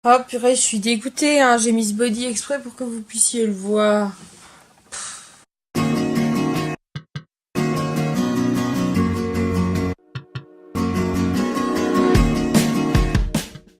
Oh purée, je suis dégoûtée, hein. J'ai mis ce body exprès pour que vous puissiez le voir.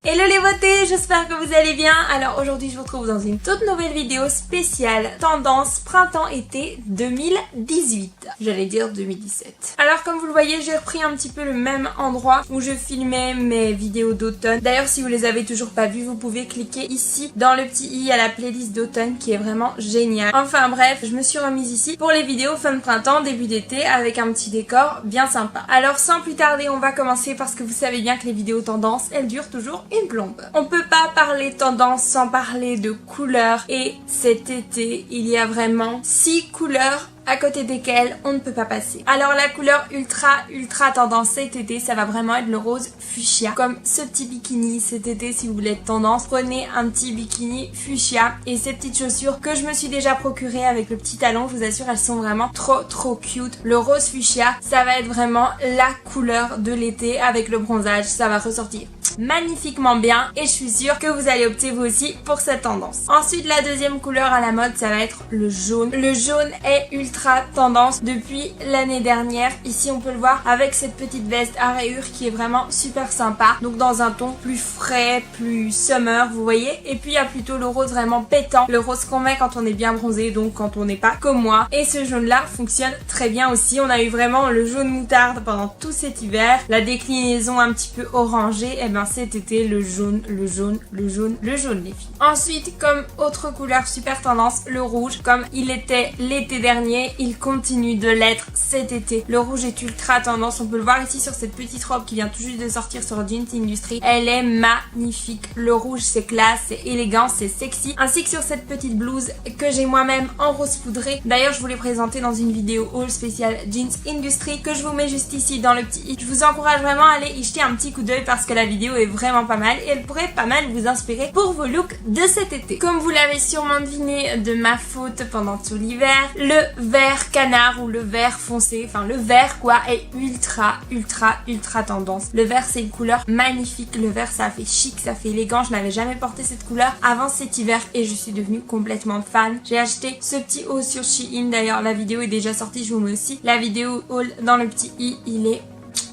Hello les beautés, j'espère que vous allez bien. Alors aujourd'hui je vous retrouve dans une toute nouvelle vidéo spéciale tendance printemps-été 2018. J'allais dire 2017. Alors comme vous le voyez, j'ai repris un petit peu le même endroit où je filmais mes vidéos d'automne. D'ailleurs si vous les avez toujours pas vues, vous pouvez cliquer ici dans le petit i à la playlist d'automne qui est vraiment géniale. Enfin bref, je me suis remise ici pour les vidéos fin de printemps, début d'été avec un petit décor bien sympa. Alors sans plus tarder, on va commencer parce que vous savez bien que les vidéos tendance, elles durent toujours une plombe. On peut pas parler tendance sans parler de couleurs et cet été, il y a vraiment 6 couleurs à côté desquelles on ne peut pas passer. Alors la couleur ultra tendance cet été, ça va vraiment être le rose fuchsia. Comme ce petit bikini cet été, si vous voulez être tendance, prenez un petit bikini fuchsia et ces petites chaussures que je me suis déjà procurées avec le petit talon, je vous assure, elles sont vraiment trop cute. Le rose fuchsia, ça va être vraiment la couleur de l'été avec le bronzage, ça va ressortir magnifiquement bien et je suis sûre que vous allez opter vous aussi pour cette tendance. Ensuite, la deuxième couleur à la mode, ça va être le jaune. Le jaune est ultra tendance depuis l'année dernière. Ici, on peut le voir avec cette petite veste à rayures qui est vraiment super sympa. Donc dans un ton plus frais, plus summer, vous voyez. Et puis il y a plutôt le rose vraiment pétant, le rose qu'on met quand on est bien bronzé, donc quand on n'est pas comme moi. Et ce jaune-là fonctionne très bien aussi. On a eu vraiment le jaune moutarde pendant tout cet hiver. La déclinaison un petit peu orangée, et ben cet été le jaune les filles. Ensuite, comme autre couleur super tendance, le rouge. Comme il était l'été dernier, il continue de l'être cet été. Le rouge est ultra tendance, on peut le voir ici sur cette petite robe qui vient tout juste de sortir sur Jeans Industry. Elle est magnifique. Le rouge c'est classe, c'est élégant, c'est sexy. Ainsi que sur cette petite blouse que j'ai moi-même en rose poudré. D'ailleurs je vous l'ai présentée dans une vidéo haul spéciale Jeans Industry que je vous mets juste ici dans le petit i. Je vous encourage vraiment à aller y jeter un petit coup d'œil parce que la vidéo est vraiment pas mal et elle pourrait pas mal vous inspirer pour vos looks de cet été. Comme vous l'avez sûrement deviné de ma faute pendant tout l'hiver, le vert canard ou le vert foncé, enfin le vert quoi, est ultra tendance. Le vert c'est une couleur magnifique, le vert ça fait chic, ça fait élégant, je n'avais jamais porté cette couleur avant cet hiver et je suis devenue complètement fan. J'ai acheté ce petit haut sur Shein, d'ailleurs la vidéo est déjà sortie, je vous mets aussi la vidéo haul dans le petit i, il est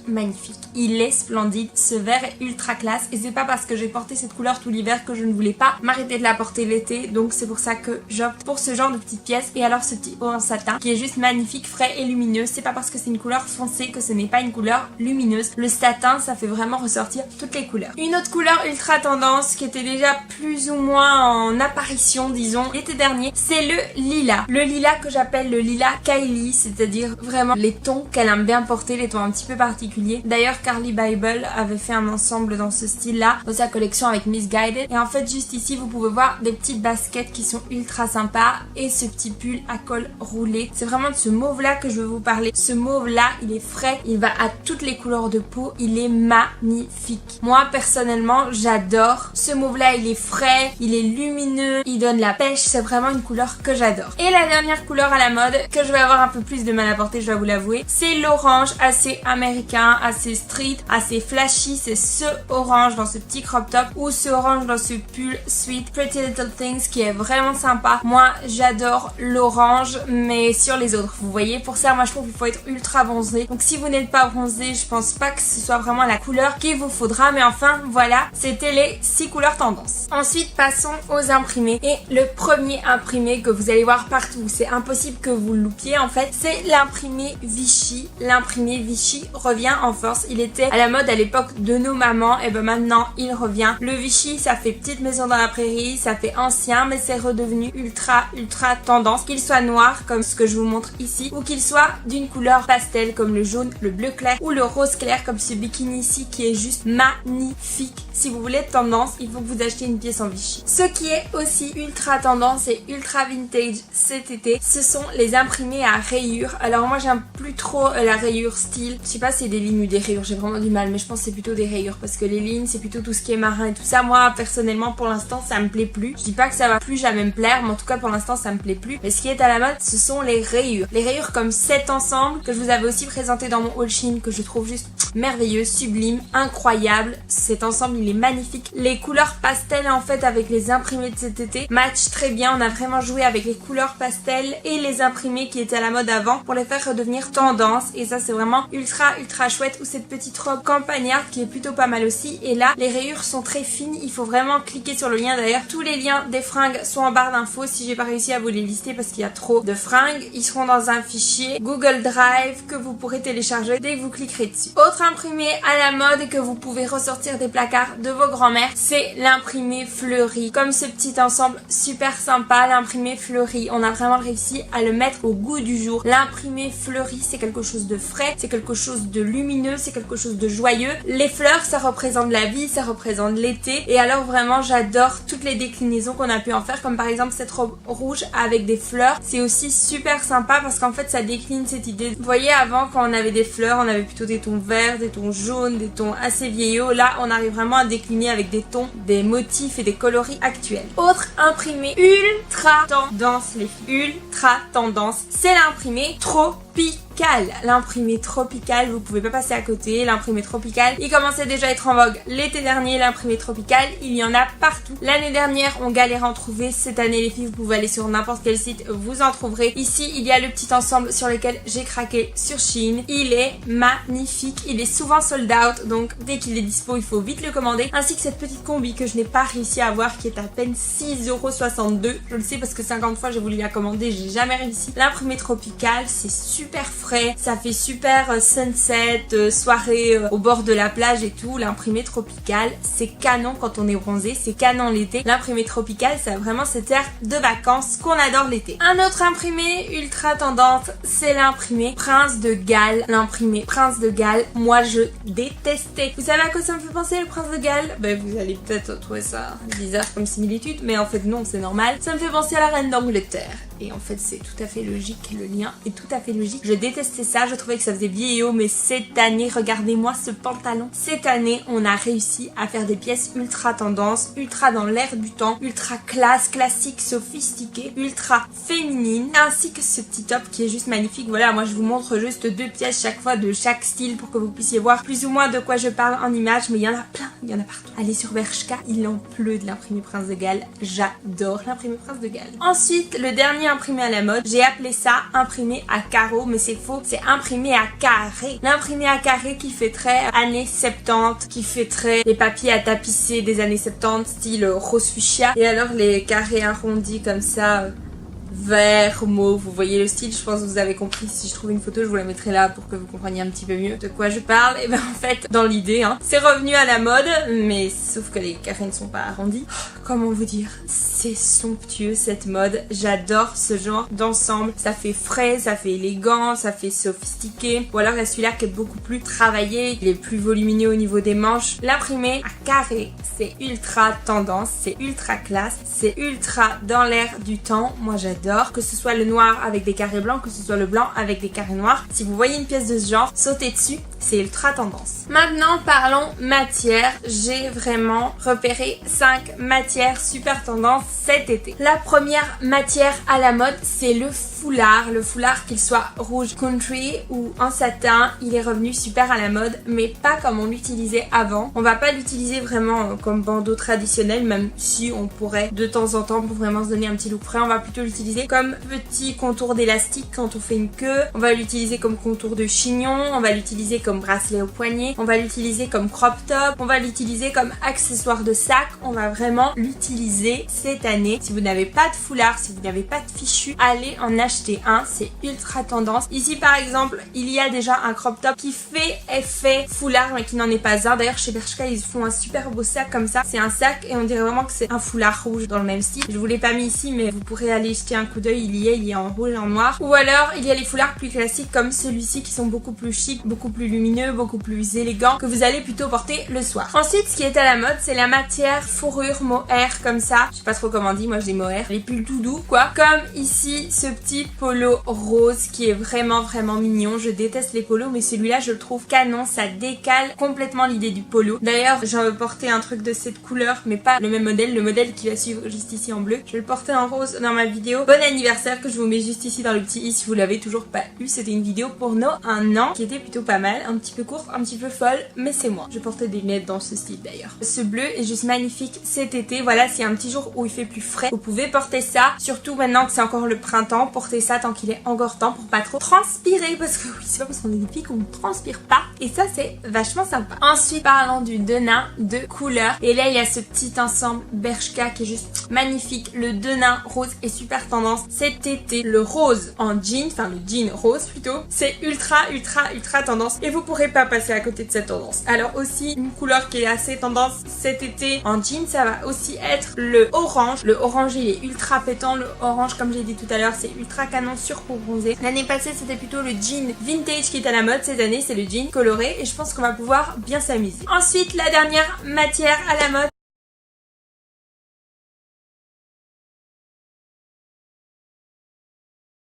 magnifique, il est splendide, ce vert est ultra classe et c'est pas parce que j'ai porté cette couleur tout l'hiver que je ne voulais pas m'arrêter de la porter l'été, donc c'est pour ça que j'opte pour ce genre de petites pièces. Et alors ce petit haut en satin qui est juste magnifique, frais et lumineux, c'est pas parce que c'est une couleur foncée que ce n'est pas une couleur lumineuse. Le satin ça fait vraiment ressortir toutes les couleurs. Une autre couleur ultra tendance qui était déjà plus ou moins en apparition disons l'été dernier, c'est le lilas. Le lilas que j'appelle le lilas Kylie, c'est-à-dire vraiment les tons qu'elle aime bien porter, les tons un petit peu particuliers. D'ailleurs Carly Bible avait fait un ensemble dans ce style là dans sa collection avec Missguided et en fait juste ici vous pouvez voir des petites baskets qui sont ultra sympas et ce petit pull à col roulé. C'est vraiment de ce mauve là que je veux vous parler. Ce mauve là il est frais, il va à toutes les couleurs de peau, il est magnifique. Moi personnellement j'adore ce mauve là, il est frais, il est lumineux, il donne la pêche, c'est vraiment une couleur que j'adore. Et la dernière couleur à la mode que je vais avoir un peu plus de mal à porter, je dois vous l'avouer, c'est l'orange assez américain, assez street, assez flashy. C'est ce orange dans ce petit crop top ou ce orange dans ce pull Sweet Pretty Little Things qui est vraiment sympa. Moi j'adore l'orange mais sur les autres, vous voyez, pour ça moi je trouve qu'il faut être ultra bronzé, donc si vous n'êtes pas bronzé je pense pas que ce soit vraiment la couleur qu'il vous faudra, mais enfin voilà, c'était les 6 couleurs tendance. Ensuite passons aux imprimés et le premier imprimé que vous allez voir partout, c'est impossible que vous le loupiez en fait, c'est l'imprimé Vichy. L'imprimé Vichy revient en force, il était à la mode à l'époque de nos mamans et ben maintenant il revient. Le Vichy ça fait petite maison dans la prairie, ça fait ancien mais c'est redevenu ultra tendance, qu'il soit noir comme ce que je vous montre ici ou qu'il soit d'une couleur pastel comme le jaune, le bleu clair ou le rose clair comme ce bikini ici qui est juste magnifique. Si vous voulez tendance, il faut que vous achetiez une pièce en Vichy. Ce qui est aussi ultra tendance et ultra vintage cet été, ce sont les imprimés à rayures. Alors moi j'aime plus trop la rayure style, je sais pas si c'est des lignes ou des rayures, j'ai vraiment du mal, mais je pense que c'est plutôt des rayures parce que les lignes c'est plutôt tout ce qui est marin et tout ça. Moi personnellement pour l'instant ça me plaît plus, je dis pas que ça va plus jamais me plaire, mais en tout cas pour l'instant ça me plaît plus. Mais ce qui est à la mode ce sont les rayures comme cet ensemble que je vous avais aussi présenté dans mon haul Shein que je trouve juste merveilleux, sublime, incroyable. Cet ensemble il est magnifique. Les couleurs pastel en fait avec les imprimés de cet été matchent très bien. On a vraiment joué avec les couleurs pastel et les imprimés qui étaient à la mode avant pour les faire redevenir tendance, et ça c'est vraiment ultra chouette. Ou cette petite robe campagnarde qui est plutôt pas mal aussi, et là les rayures sont très fines, il faut vraiment cliquer sur le lien. D'ailleurs tous les liens des fringues sont en barre d'infos si j'ai pas réussi à vous les lister parce qu'il y a trop de fringues. Ils seront dans un fichier Google Drive que vous pourrez télécharger dès que vous cliquerez dessus. Autre imprimé à la mode et que vous pouvez ressortir des placards de vos grands-mères, c'est l'imprimé fleuri. Comme ce petit ensemble super sympa, l'imprimé fleuri, on a vraiment réussi à le mettre au goût du jour. L'imprimé fleuri c'est quelque chose de frais, c'est quelque chose de lumineux, c'est quelque chose de joyeux. Les fleurs ça représente la vie, ça représente l'été, et alors vraiment j'adore toutes les déclinaisons qu'on a pu en faire, comme par exemple cette robe rouge avec des fleurs. C'est aussi super sympa parce qu'en fait ça décline cette idée. Vous voyez, avant quand on avait des fleurs on avait plutôt des tons verts, des tons jaunes, des tons assez vieillots. Là on arrive vraiment à décliner avec des tons, des motifs et des coloris actuels. Autre imprimé ultra tendance les filles, ultra tendance, c'est l'imprimé tropical. L'imprimé tropical, vous pouvez pas passer à côté. L'imprimé tropical, il commençait déjà à être en vogue l'été dernier. L'imprimé tropical, il y en a partout. L'année dernière, on galérait à en trouver. Cette année, les filles, vous pouvez aller sur n'importe quel site, vous en trouverez. Ici, il y a le petit ensemble sur lequel j'ai craqué sur Shein. Il est magnifique. Il est souvent sold out, donc dès qu'il est dispo, il faut vite le commander. Ainsi que cette petite combi que je n'ai pas réussi à avoir, qui est à peine 6,62€. Je le sais parce que 50 fois j'ai voulu la commander, j'ai jamais réussi. L'imprimé tropical, c'est super frais, ça fait super sunset, soirée au bord de la plage et tout. L'imprimé tropical, c'est canon quand on est bronzé, c'est canon l'été. L'imprimé tropical, ça a vraiment cet air de vacances qu'on adore l'été. Un autre imprimé ultra tendance, c'est l'imprimé Prince de Galles. L'imprimé Prince de Galles, moi je détestais. Vous savez à quoi ça me fait penser, le Prince de Galles? Ben vous allez peut-être trouver ça bizarre comme similitude, mais en fait non, c'est normal. Ça me fait penser à la reine d'Angleterre. Et en fait c'est tout à fait logique, le lien est tout à fait logique. Je détestais ça, je trouvais que ça faisait vieillot, mais cette année, regardez-moi ce pantalon. Cette année, on a réussi à faire des pièces ultra tendance, ultra dans l'air du temps, ultra classe, classique, sophistiquée, ultra féminine, ainsi que ce petit top qui est juste magnifique. Voilà, moi je vous montre juste 2 pièces chaque fois de chaque style pour que vous puissiez voir plus ou moins de quoi je parle en images, mais il y en a plein, il y en a partout. Allez sur Bershka, il en pleut de l'imprimé Prince de Galles. J'adore l'imprimé Prince de Galles. Ensuite, le dernier imprimé à la mode, j'ai appelé ça imprimé à carreaux, mais c'est faux, c'est imprimé à carré. L'imprimé à carré qui fait très années 70, qui fait très les papiers à tapisser des années 70, style rose fuchsia, et alors les carrés arrondis comme ça, vert, mauve, vous voyez le style, je pense que vous avez compris. Si je trouve une photo, je vous la mettrai là pour que vous compreniez un petit peu mieux de quoi je parle. Et ben en fait, dans l'idée, c'est revenu à la mode, mais sauf que les carrés ne sont pas arrondis. Comment vous dire, c'est somptueux cette mode, j'adore ce genre d'ensemble. Ça fait frais, ça fait élégant, ça fait sophistiqué. Ou alors il y a celui-là qui est beaucoup plus travaillé, il est plus volumineux au niveau des manches. L'imprimé à carré, c'est ultra tendance, c'est ultra classe, c'est ultra dans l'air du temps. Moi j'adore, que ce soit le noir avec des carrés blancs, que ce soit le blanc avec des carrés noirs. Si vous voyez une pièce de ce genre, sautez dessus, c'est ultra tendance. Maintenant parlons matière. J'ai vraiment repéré 5 matières super tendance cet été. La première matière à la mode, c'est le foulard. Le foulard, qu'il soit rouge country ou en satin, il est revenu super à la mode, mais pas comme on l'utilisait avant. On va pas l'utiliser vraiment comme bandeau traditionnel, même si on pourrait de temps en temps pour vraiment se donner un petit look frais. On va plutôt l'utiliser comme petit contour d'élastique quand on fait une queue. On va l'utiliser comme contour de chignon. On va l'utiliser comme bracelet au poignet. On va l'utiliser comme crop top. On va l'utiliser comme accessoire de sac. On va vraiment l'utiliser cette année. Si vous n'avez pas de foulard, si vous n'avez pas de fichu, allez en acheter un. C'est ultra tendance. Ici par exemple, il y a déjà un crop top qui fait effet foulard mais qui n'en est pas un. D'ailleurs chez Bershka, ils font un super beau sac comme ça. C'est un sac et on dirait vraiment que c'est un foulard rouge dans le même style. Je vous l'ai pas mis ici, mais vous pourrez aller jeter un coup d'œil. Il y a en rouge et en noir. Ou alors il y a les foulards plus classiques comme celui-ci qui sont beaucoup plus chics, beaucoup plus lumineux, beaucoup plus élégants, que vous allez plutôt porter le soir. Ensuite, ce qui est à la mode, c'est la matière fourrure mohair comme ça. Je sais pas trop comment on dit, moi je dis mohair. Les pulls tout doux quoi. Comme ici ce petit polo rose qui est vraiment mignon. Je déteste les polos, mais celui-là je le trouve canon. Ça décale complètement l'idée du polo. D'ailleurs, j'en veux porter un truc de cette couleur, mais pas le même modèle. Le modèle qui va suivre juste ici en bleu. Je vais le porter en rose dans ma vidéo vidéo bon anniversaire que je vous mets juste ici dans le petit i si vous l'avez toujours pas eu. C'était une vidéo pour nos 1 an qui était plutôt pas mal, un petit peu courte, un petit peu folle, mais c'est moi. Je portais des lunettes dans ce style d'ailleurs. Ce bleu est juste magnifique cet été. Voilà, s'il y a un petit jour où il fait plus frais, vous pouvez porter ça. Surtout maintenant que c'est encore le printemps, portez ça tant qu'il est encore temps pour pas trop transpirer, parce que oui, c'est pas parce qu'on est des filles qu'on ne transpire pas. Et ça, c'est vachement sympa. Ensuite, parlons du Denain de couleur. Et là, il y a ce petit ensemble Bershka qui est juste magnifique. Le Denain rose est super tendance cet été. Le rose en jean, enfin le jean rose plutôt, c'est ultra tendance. Et vous pourrez pas passer à côté de cette tendance. Alors aussi, une couleur qui est assez tendance cet été en jean, ça va aussi être le orange. Le orange, il est ultra pétant. Le orange, comme j'ai dit tout à l'heure, c'est ultra canon sur peau bronzée. L'année passée, c'était plutôt le jean vintage qui est à la mode. Cette année, c'est le jean coloré et je pense qu'on va pouvoir bien s'amuser. Ensuite, la dernière matière à la mode,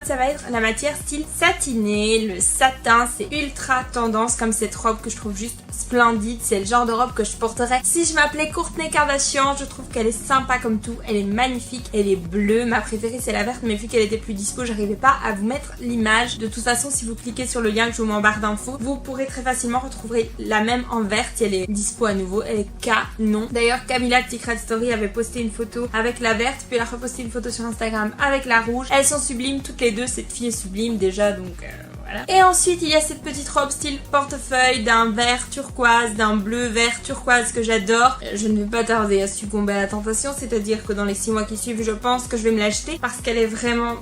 ça va être la matière style satiné. Le satin, c'est ultra tendance comme cette robe que je trouve juste splendide. C'est le genre de robe que je porterais si je m'appelais Kourtney Kardashian. Je trouve qu'elle est sympa comme tout. Elle est magnifique. Elle est bleue. Ma préférée, c'est la verte. Mais vu qu'elle était plus dispo, j'arrivais pas à vous mettre l'image. De toute façon, si vous cliquez sur le lien que je vous mets en barre d'infos, vous pourrez très facilement retrouver la même en verte. Si elle est dispo à nouveau, elle est canon. D'ailleurs, Camilla de Secret Story avait posté une photo avec la verte. Puis elle a reposté une photo sur Instagram avec la rouge. Elles sont sublimes toutes les deux. Cette fille est sublime déjà, donc voilà. Et ensuite il y a cette petite robe style portefeuille d'un vert turquoise, d'un bleu vert turquoise que j'adore. Je ne vais pas tarder à succomber à la tentation, c'est-à-dire que dans les 6 mois qui suivent, je pense que je vais me l'acheter parce qu'elle est vraiment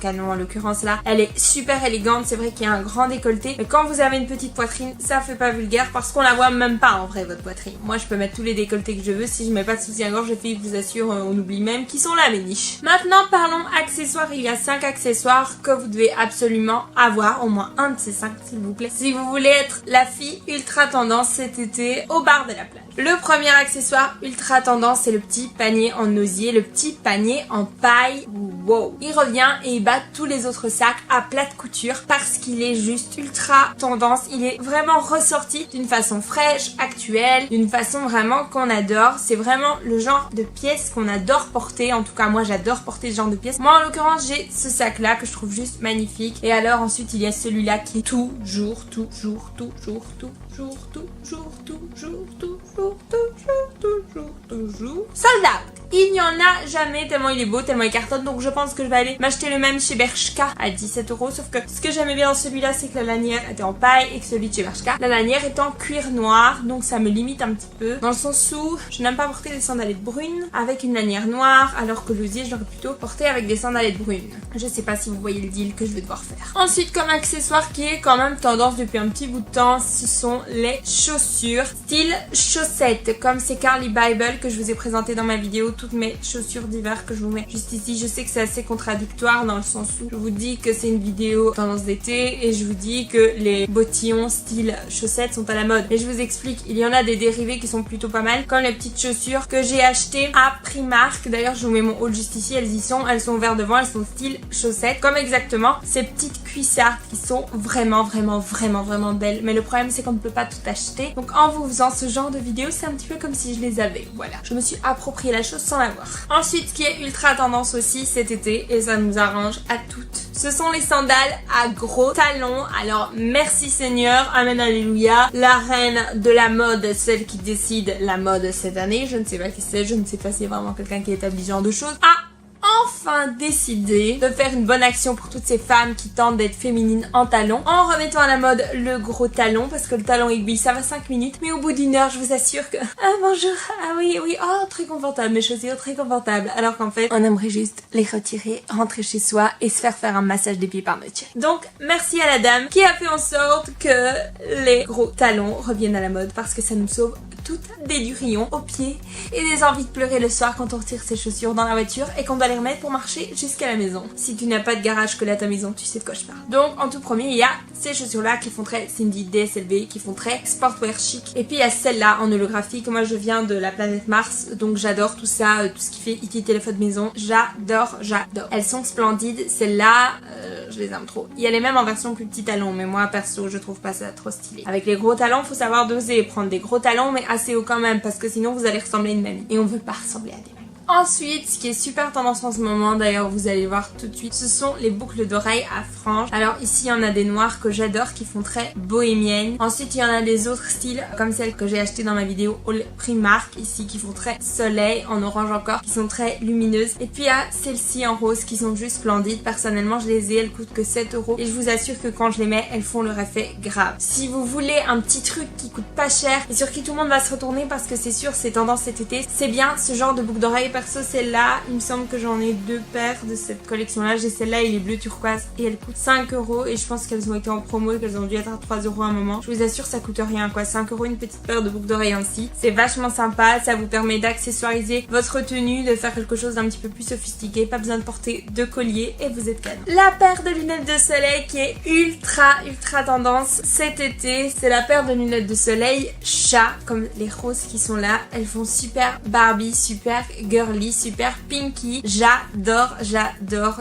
canon en l'occurrence là. Elle est super élégante, c'est vrai qu'il y a un grand décolleté, mais quand vous avez une petite poitrine, ça fait pas vulgaire parce qu'on la voit même pas en vrai votre poitrine. Moi je peux mettre tous les décolletés que je veux, si je mets pas de soutien-gorge, je vous assure, on oublie même qui sont là mes niches. Maintenant parlons accessoires, il y a 5 accessoires que vous devez absolument avoir, au moins un de ces 5 s'il vous plaît, si vous voulez être la fille ultra tendance cet été au bar de la plage. Le premier accessoire ultra tendance, c'est le petit panier en osier, le petit panier en paille. Wow! Il revient et il bat tous les autres sacs à plate couture parce qu'il est juste ultra tendance. Il est vraiment ressorti d'une façon fraîche, actuelle, d'une façon vraiment qu'on adore. C'est vraiment le genre de pièce qu'on adore porter. En tout cas, moi j'adore porter ce genre de pièce. Moi en l'occurrence, j'ai ce sac là que je trouve juste magnifique. Et alors ensuite, il y a celui-là qui est toujours sold out. Il n'y en a jamais tellement il est beau, tellement il cartonne, donc je pense que je vais aller m'acheter le même chez Bershka à 17 €. Sauf que ce que j'aimais bien dans celui-là, c'est que la lanière était en paille et que celui de chez Bershka, la lanière est en cuir noir, donc ça me limite un petit peu. Dans le sens où je n'aime pas porter des sandalettes brunes avec une lanière noire, alors que l'osier, je l'aurais plutôt porté avec des sandalettes brunes. Je sais pas si vous voyez le deal que je vais devoir faire. Ensuite, comme accessoire qui est quand même tendance depuis un petit bout de temps, ce sont les chaussures style chaussettes, comme ces Carly Bible que je vous ai présenté dans ma vidéo, toutes mes chaussures d'hiver que je vous mets juste ici. Je sais que c'est assez contradictoire dans le sens où je vous dis que c'est une vidéo tendance d'été et je vous dis que les bottillons style chaussettes sont à la mode. Et je vous explique, il y en a des dérivés qui sont plutôt pas mal, comme les petites chaussures que j'ai achetées à Primark. D'ailleurs, je vous mets mon haul juste ici, elles y sont, elles sont ouvertes devant, elles sont style chaussettes, comme exactement ces petites cuissardes qui sont vraiment belles. Mais le problème, c'est qu'on ne peut pas tout acheter. Donc en vous faisant ce genre de vidéo, c'est un petit peu comme si je les avais. Voilà, je me suis approprié la chose sans l'avoir. Ensuite, ce qui est ultra tendance aussi cet été, et ça nous arrange à toutes, ce sont les sandales à gros talons. Alors merci Seigneur, amen alléluia, la reine de la mode, celle qui décide la mode cette année, je ne sais pas qui c'est, je ne sais pas si c'est vraiment quelqu'un qui établit ce genre de choses, enfin décidé de faire une bonne action pour toutes ces femmes qui tentent d'être féminines en talons, en remettant à la mode le gros talon, parce que le talon aiguille ça va 5 minutes, mais au bout d'une heure je vous assure que bonjour, oui, oh très confortable, mes chaussures très confortables, alors qu'en fait on aimerait juste les retirer, rentrer chez soi et se faire un massage des pieds par monsieur. Donc merci à la dame qui a fait en sorte que les gros talons reviennent à la mode, parce que ça nous sauve toutes des durillons aux pieds et des envies de pleurer le soir quand on retire ses chaussures dans la voiture et qu'on doit les remettre pour marcher jusqu'à la maison. Si tu n'as pas de garage que là ta maison, tu sais de quoi je parle. Donc en tout premier, il y a ces chaussures là qui font très Cindy DSLV, qui font très sportwear chic. Et puis il y a celle-là en holographique. Moi je viens de la planète Mars, donc j'adore tout ça, tout ce qui fait utilité téléphone de maison. J'adore. Elles sont splendides. Celles-là, je les aime trop. Il y a les mêmes en version plus petit talon, mais moi perso je trouve pas ça trop stylé. Avec les gros talons, faut savoir doser, prendre des gros talons mais assez haut quand même, parce que sinon vous allez ressembler à une mamie. Et on veut pas ressembler à des mamies. Ensuite, ce qui est super tendance en ce moment, d'ailleurs vous allez voir tout de suite, ce sont les boucles d'oreilles à franges. Alors ici il y en a des noires que j'adore qui font très bohémienne. Ensuite il y en a des autres styles comme celles que j'ai achetées dans ma vidéo Haul Primark ici qui font très soleil, en orange encore, qui sont très lumineuses. Et puis il y a celles-ci en rose qui sont juste splendides. Personnellement je les ai, elles coûtent que 7 € et je vous assure que quand je les mets elles font leur effet grave. Si vous voulez un petit truc qui coûte pas cher et sur qui tout le monde va se retourner parce que c'est sûr c'est tendance cet été, c'est bien ce genre de boucles d'oreilles. Perso celle-là, il me semble que j'en ai 2 paires de cette collection là. J'ai celle-là et les bleus turquoise et elles coûtent 5 € et je pense qu'elles ont été en promo et qu'elles ont dû être à 3 € à un moment. Je vous assure ça coûte rien quoi, 5 € une petite paire de boucles d'oreilles ainsi. C'est vachement sympa, ça vous permet d'accessoiriser votre tenue, de faire quelque chose d'un petit peu plus sophistiqué, pas besoin de porter de collier et vous êtes canon. La paire de lunettes de soleil qui est ultra tendance cet été, c'est la paire de lunettes de soleil chat, comme les roses qui sont là. Elles font super Barbie, super girly, super pinky. J'adore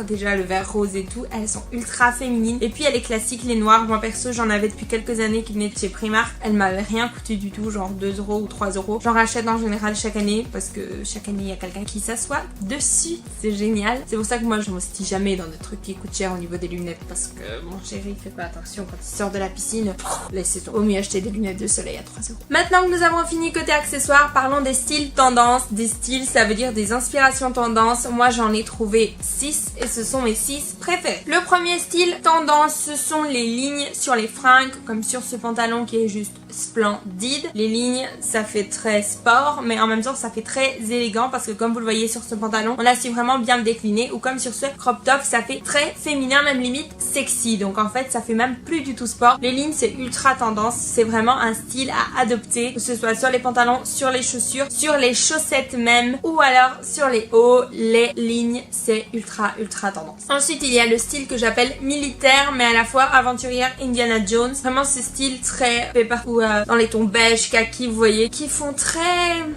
déjà le vert rose et tout. Elles sont ultra féminines. Et puis il y a les classiques, les noires. Moi perso j'en avais depuis quelques années qui venaient de chez Primark. Elles m'avaient rien coûté du tout, genre 2 € ou 3 €. J'en rachète en général chaque année parce que chaque année il y a quelqu'un qui s'assoit dessus. C'est génial. C'est pour ça que moi je m'investis jamais dans des trucs qui coûtent cher au niveau des lunettes parce que mon chéri fait pas attention quand il sort de la piscine. Laissez tomber. Au mieux acheter des lunettes de soleil à 3 €. Maintenant que nous avons fini côté accessoires, parlons des styles tendance. Des styles, ça veut dire des inspirations tendance. Moi j'en ai trouvé 6 et ce sont mes 6 préférés. Le premier style tendance, ce sont les lignes sur les fringues, comme sur ce pantalon qui est juste splendide. Les lignes, ça fait très sport, mais en même temps ça fait très élégant parce que comme vous le voyez sur ce pantalon, on a su vraiment bien le décliner, ou comme sur ce crop top, ça fait très féminin, même limite sexy. Donc en fait ça fait même plus du tout sport. Les lignes c'est ultra tendance, c'est vraiment un style à adopter, que ce soit sur les pantalons, sur les chaussures, sur les chaussettes même, ou alors sur les hauts. Les lignes c'est ultra tendance. Ensuite il y a le style que j'appelle militaire mais à la fois aventurière Indiana Jones. Vraiment ce style très pepper ou dans les tons beige, kaki, vous voyez, qui font très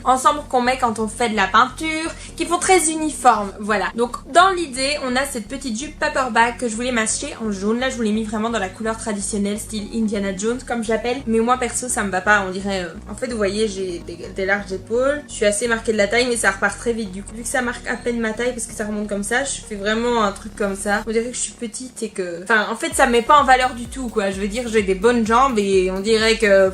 ensemble qu'on met quand on fait de la peinture, qui font très uniforme, voilà. Donc dans l'idée on a cette petite jupe paperback que je voulais m'acheter en jaune. Là je vous l'ai mis vraiment dans la couleur traditionnelle style Indiana Jones comme j'appelle, mais moi perso ça me va pas, on dirait en fait vous voyez j'ai des larges épaules, je suis assez marquée de la taille mais ça repart très vite du coup. Vu que ça marque à peine ma taille parce que ça remonte comme ça, je fais vraiment un truc comme ça. On dirait que je suis petite et que... Enfin en fait ça me met pas en valeur du tout quoi. Je veux dire j'ai des bonnes jambes et on dirait que...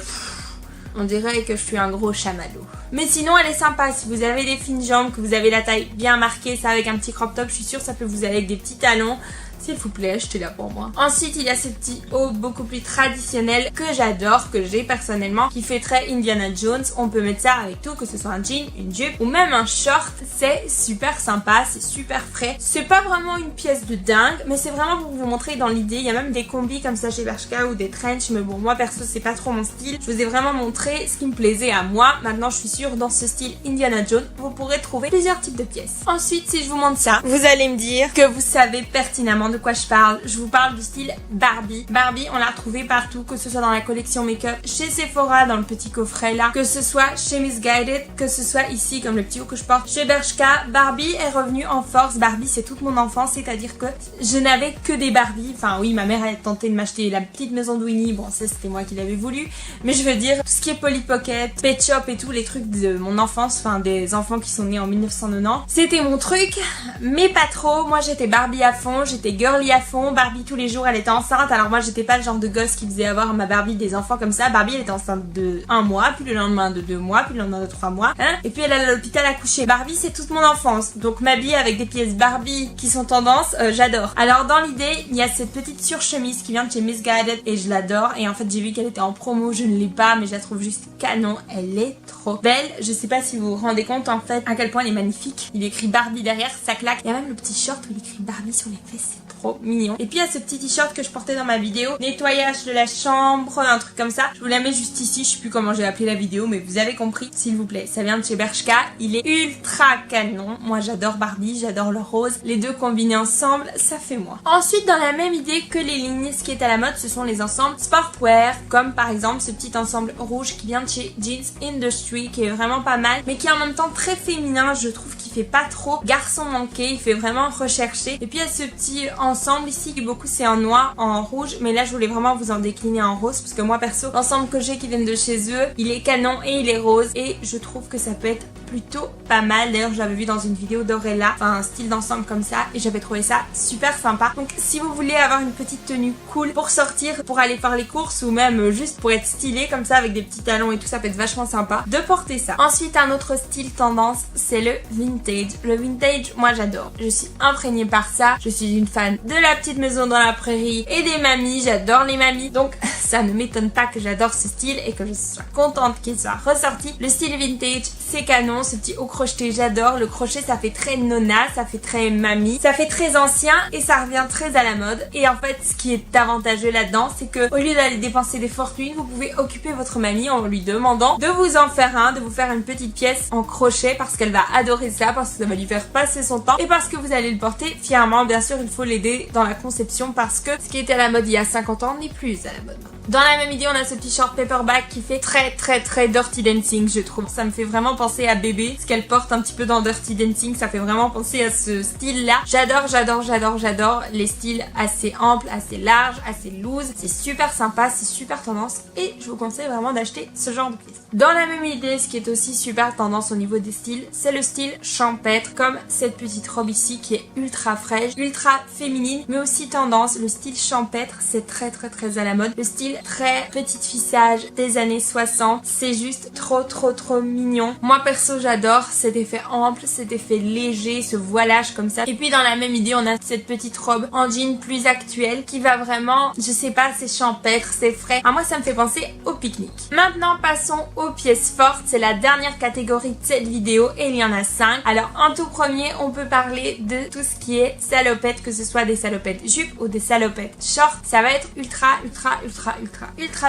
On dirait que je suis un gros chamallow. Mais sinon elle est sympa, si vous avez des fines jambes, que vous avez la taille bien marquée, ça avec un petit crop top, je suis sûre ça peut vous aller avec des petits talons. S'il vous plaît, achetez-la pour moi. Ensuite, il y a ce petit haut beaucoup plus traditionnel que j'adore, que j'ai personnellement, qui fait très Indiana Jones. On peut mettre ça avec tout, que ce soit un jean, une jupe ou même un short. C'est super sympa, c'est super frais. C'est pas vraiment une pièce de dingue, mais c'est vraiment pour vous montrer dans l'idée. Il y a même des combis comme ça chez Bershka ou des trench, mais bon, moi perso, c'est pas trop mon style. Je vous ai vraiment montré ce qui me plaisait à moi. Maintenant, je suis sûre, dans ce style Indiana Jones, vous pourrez trouver plusieurs types de pièces. Ensuite, si je vous montre ça, vous allez me dire que vous savez pertinemment de quoi je parle. Je vous parle du style Barbie. Barbie, on l'a retrouvée partout, que ce soit dans la collection make-up, chez Sephora, dans le petit coffret là, que ce soit chez Missguided, que ce soit ici, comme le petit haut que je porte, chez Bershka. Barbie est revenue en force. Barbie, c'est toute mon enfance, c'est-à-dire que je n'avais que des Barbie. Enfin oui, ma mère a tenté de m'acheter la petite maison de Winnie. Bon, ça c'était moi qui l'avais voulu. Mais je veux dire, tout ce qui est Polly Pocket, Pet Shop et tout, les trucs de mon enfance, enfin des enfants qui sont nés en 1990, c'était mon truc, mais pas trop. Moi j'étais Barbie à fond, j'étais girly à fond. Barbie tous les jours elle était enceinte, alors moi j'étais pas le genre de gosse qui faisait avoir ma Barbie des enfants comme ça. Barbie elle était enceinte de 1 mois, puis le lendemain de 2 mois, puis le lendemain de 3 mois, hein, et puis elle allait à l'hôpital accoucher. Barbie c'est toute mon enfance, donc m'habiller avec des pièces Barbie qui sont tendance, j'adore. Alors dans l'idée il y a cette petite surchemise qui vient de chez Missguided et je l'adore, et en fait j'ai vu qu'elle était en promo, je ne l'ai pas mais je la trouve juste canon, elle est trop belle. Je sais pas si vous vous rendez compte en fait à quel point elle est magnifique. Il est écrit Barbie derrière, ça claque. Il y a même le petit short où il écrit Barbie sur les fesses, c'est trop mignon. Et puis il y a ce petit t-shirt que je portais dans ma vidéo, nettoyage de la chambre, un truc comme ça. Je vous la mets juste ici, je sais plus comment j'ai appelé la vidéo mais vous avez compris s'il vous plaît. Ça vient de chez Bershka, il est ultra canon. Moi j'adore Barbie, j'adore le rose. Les deux combinés ensemble, ça fait moi. Ensuite dans la même idée que les lignes, ce qui est à la mode ce sont les ensembles sportwear, comme par exemple ce petit ensemble rouge qui vient de chez Jeans Industry, qui est vraiment pas mal mais qui est en même temps très féminin, je trouve qu'il fait pas trop garçon manqué, il fait vraiment recherché. Et puis il y a ce petit ensemble ici qui beaucoup c'est en noir, en rouge, mais là je voulais vraiment vous en décliner en rose parce que moi perso l'ensemble que j'ai qui viennent de chez eux il est canon et il est rose et je trouve que ça peut être plutôt pas mal. D'ailleurs je l'avais vu dans une vidéo d'Orella, enfin un style d'ensemble comme ça, et j'avais trouvé ça super sympa. Donc si vous voulez avoir une petite tenue cool pour sortir, pour aller faire les courses ou même juste pour être stylé comme ça avec des petits talons et tout, ça peut être vachement sympa de porter ça. Ensuite un autre style tendance, c'est le vintage. Le vintage, moi j'adore, je suis imprégnée par ça, je suis une fan de la petite maison dans la prairie et des mamies, j'adore les mamies, donc ça ne m'étonne pas que j'adore ce style et que je sois contente qu'il soit ressorti. Le style vintage, c'est canon, ce petit haut crocheté, j'adore. Le crochet, ça fait très nonna, ça fait très mamie, ça fait très ancien et ça revient très à la mode. Et en fait, ce qui est avantageux là-dedans, c'est que au lieu d'aller dépenser des fortunes, vous pouvez occuper votre mamie en lui demandant de vous en faire un, de vous faire une petite pièce en crochet parce qu'elle va adorer ça, parce que ça va lui faire passer son temps et parce que vous allez le porter fièrement. Bien sûr, il faut l'aider dans la conception parce que ce qui était à la mode il y a 50 ans n'est plus à la mode. Dans la même idée, on a ce petit short paperback qui fait très Dirty Dancing, je trouve. Ça me fait vraiment penser à Bébé, ce qu'elle porte un petit peu dans Dirty Dancing, ça fait vraiment penser à ce style-là. J'adore les styles assez amples, assez larges, assez loose. C'est super sympa, c'est super tendance et je vous conseille vraiment d'acheter ce genre de pièces. Dans la même idée, ce qui est aussi super tendance au niveau des styles, c'est le style champêtre, comme cette petite robe ici qui est ultra fraîche, ultra féminine, mais aussi tendance. Le style champêtre, c'est très à la mode. Le style très petite fille sage des années 60, c'est juste trop mignon. Moi perso j'adore cet effet ample, cet effet léger, ce voilage comme ça. Et puis dans la même idée, on a cette petite robe en jean plus actuelle qui va vraiment, je sais pas, c'est champêtre, c'est frais. Moi ça me fait penser au pique-nique. Maintenant passons aux pièces fortes, c'est la dernière catégorie de cette vidéo et il y en a 5. Alors en tout premier, on peut parler de tout ce qui est salopette, que ce soit des salopettes jupes ou des salopettes short. Ça va être ultra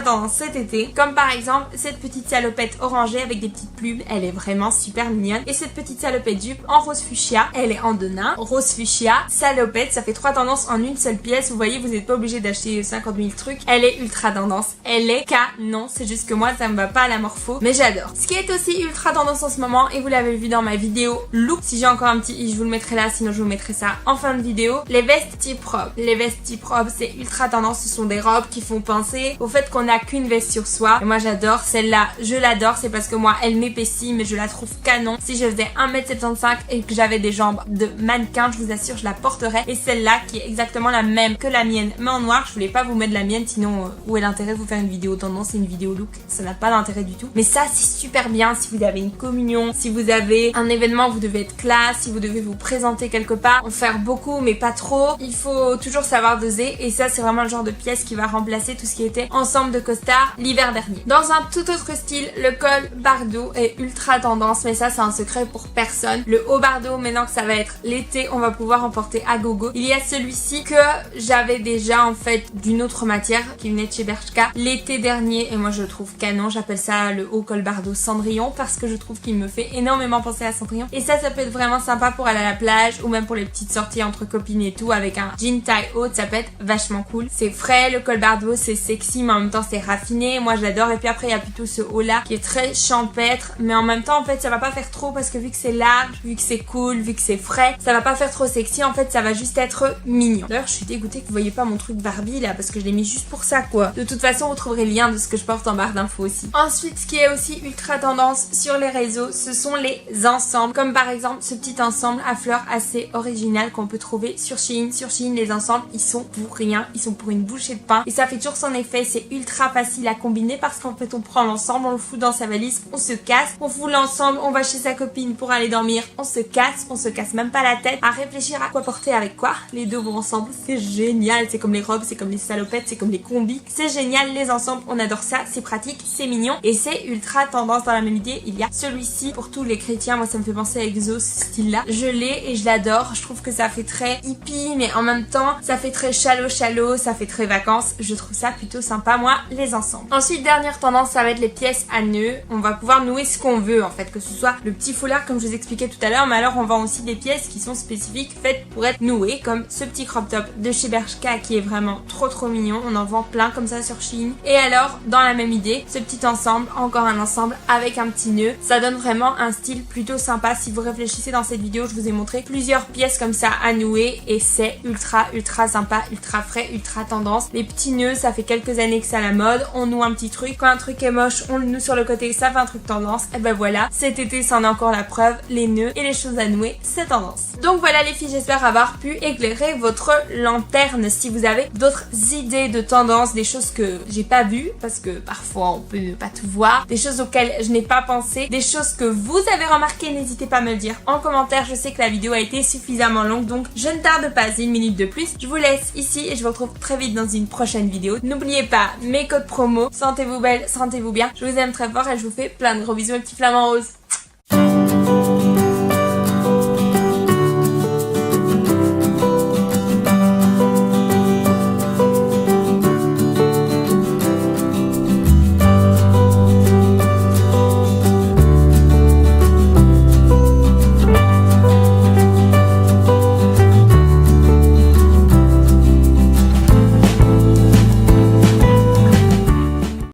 tendance cet été, comme par exemple cette petite salopette orangée avec des petites plumes, elle est vraiment super mignonne. Et cette petite salopette jupe en rose fuchsia, elle est en denain, rose fuchsia, salopette, ça fait 3 tendances en une seule pièce. Vous voyez, vous n'êtes pas obligé d'acheter 50 000 trucs, elle est ultra tendance, elle est canon. C'est juste que moi ça me va pas à la morpho, mais j'adore. Ce qui est aussi ultra tendance en ce moment, et vous l'avez vu dans ma vidéo look, si j'ai encore un petit i, je vous le mettrai là, sinon je vous mettrai ça en fin de vidéo, les vestes type robe. Les vestes type robe, c'est ultra tendance, ce sont des robes qui font penser au fait qu'on n'a qu'une veste sur soi. Et moi j'adore celle-là, je l'adore, c'est parce que moi elle m'épaissit mais je la trouve canon. Si je faisais 1m75 et que j'avais des jambes de mannequin, je vous assure je la porterais. Et celle-là qui est exactement la même que la mienne mais en noir, je voulais pas vous mettre la mienne sinon où est l'intérêt de vous faire une vidéo tendance et une vidéo look, ça n'a pas d'intérêt du tout. Mais ça c'est super bien si vous avez une communion, si vous avez un événement, vous devez être classe, si vous devez vous présenter quelque part, en faire beaucoup mais pas trop. Il faut toujours savoir doser et ça c'est vraiment le genre de pièce qui va remplacer tout ce qui était ensemble de costard l'hiver dernier. Dans un tout autre style, le col bardeau est ultra tendance, mais ça c'est un secret pour personne. Le haut bardeau, maintenant que ça va être l'été, on va pouvoir en porter à gogo. Il y a celui-ci que j'avais déjà en fait d'une autre matière qui venait de chez Bershka l'été dernier et moi je le trouve canon. J'appelle ça le haut col bardeau Cendrillon parce que je trouve qu'il me fait énormément penser à Cendrillon. Et ça peut être vraiment sympa pour aller à la plage ou même pour les petites sorties entre copines et tout avec un jean taille haute, ça peut être vachement cool. C'est frais, le col bardeau c'est sexy mais en même temps c'est raffiné, moi j'adore. Et puis après il y a plutôt ce haut là qui est très champêtre mais en même temps en fait ça va pas faire trop parce que vu que c'est large, vu que c'est cool, vu que c'est frais, ça va pas faire trop sexy, en fait ça va juste être mignon. D'ailleurs je suis dégoûtée que vous voyez pas mon truc Barbie là parce que je l'ai mis juste pour ça quoi. De toute façon vous trouverez le lien de ce que je porte en barre d'infos aussi. Ensuite ce qui est aussi ultra tendance sur les réseaux, ce sont les ensembles, comme par exemple ce petit ensemble à fleurs assez original qu'on peut trouver sur Shein. Sur Shein les ensembles ils sont pour rien, ils sont pour une bouchée de pain et ça fait toujours son effet, c'est ultra facile à combiner parce qu'en fait on prend l'ensemble, on le fout dans sa valise, on se casse, on fout l'ensemble, on va chez sa copine pour aller dormir, on se casse même pas la tête à réfléchir à quoi porter avec quoi, les deux vont ensemble, c'est génial, c'est comme les robes, c'est comme les salopettes, c'est comme les combis, c'est génial les ensembles, on adore ça, c'est pratique, c'est mignon et c'est ultra tendance. Dans la même idée il y a celui-ci pour tous les chrétiens, moi ça me fait penser à Exo ce style là, je l'ai et je l'adore, je trouve que ça fait très hippie mais en même temps ça fait très chalot, ça fait très vacances, je trouve ça plutôt sympa moi les ensembles. Ensuite dernière tendance ça va être les pièces à nœuds, on va pouvoir nouer ce qu'on veut en fait, que ce soit le petit foulard comme je vous expliquais tout à l'heure, mais alors on vend aussi des pièces qui sont spécifiques faites pour être nouées comme ce petit crop top de chez Bershka qui est vraiment trop mignon, on en vend plein comme ça sur Shein. Et alors dans la même idée ce petit ensemble en encore un ensemble avec un petit nœud. Ça donne vraiment un style plutôt sympa. Si vous réfléchissez dans cette vidéo, je vous ai montré plusieurs pièces comme ça à nouer et c'est ultra sympa, ultra frais, ultra tendance. Les petits nœuds, ça fait quelques années que c'est à la mode. On noue un petit truc. Quand un truc est moche, on le noue sur le côté. Ça fait un truc tendance. Et ben voilà, cet été, ça en est encore la preuve. Les nœuds et les choses à nouer, c'est tendance. Donc voilà les filles, j'espère avoir pu éclairer votre lanterne. Si vous avez d'autres idées de tendance, des choses que j'ai pas vues, parce que parfois on peut ne pas tout voir, des choses auxquelles je n'ai pas pensé, des choses que vous avez remarquées, n'hésitez pas à me le dire en commentaire. Je sais que la vidéo a été suffisamment longue, donc je ne tarde pas une minute de plus. Je vous laisse ici et je vous retrouve très vite dans une prochaine vidéo. N'oubliez pas mes codes promo, sentez-vous belle, sentez-vous bien. Je vous aime très fort et je vous fais plein de gros bisous mes petits flamants roses.